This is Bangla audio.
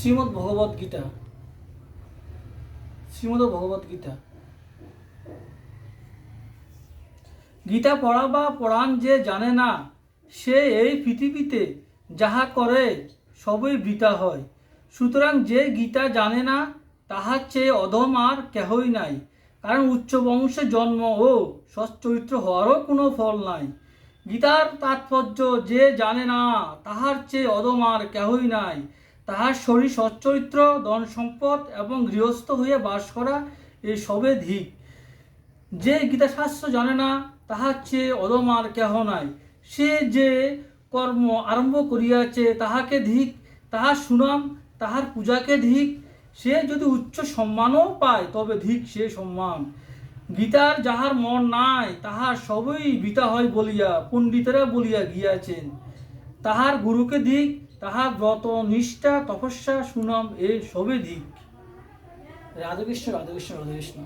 শ্রীমদ্ ভগবত গীতা। শ্রীমদ্ ভগবত গীতা। গীতা পড়া বা পড়ান যে জানে না, সে এই পৃথিবীতে যাহা করে সবই বৃথা হয়। সুতরাং যে গীতা জানে না, তাহার চেয়ে অধম আর কেহই নাই। কারণ উচ্চ বংশে জন্ম ও সচ্চরিত্র হওয়ারও কোনো ফল নাই। গীতার তাৎপর্য যে জানে না, তাহার চেয়ে অধম আর কেহই নাই। তাহার শরীর সচ্চরিত্র, ধন সম্পদ এবং গৃহস্থ হইয়া বাস করা, এই সবে ধিক। যে গীতাশাস্ত্র জানে না, তাহার চেয়ে অধম আর কেহ নাই। সে যে কর্ম আরম্ভ করিয়াছে, তাহাকে ধিক। তাহার সুনাম, তাহার পূজাকে ধিক। সে যদি উচ্চ সম্মানও পায়, তবে ধিক সে সম্মান। গীতার যাহার মন নাই, তাহার সবই বৃথা হয় বলিয়া পণ্ডিতেরা বলিয়া গিয়াছেন। তাহার গুরুকে ধিক। তাহার ব্রত, নিষ্ঠা, তপস্যা, সুনাম, এই সবে ধিক। রাধে কৃষ্ণ, রাধে কৃষ্ণ, রাধে কৃষ্ণ।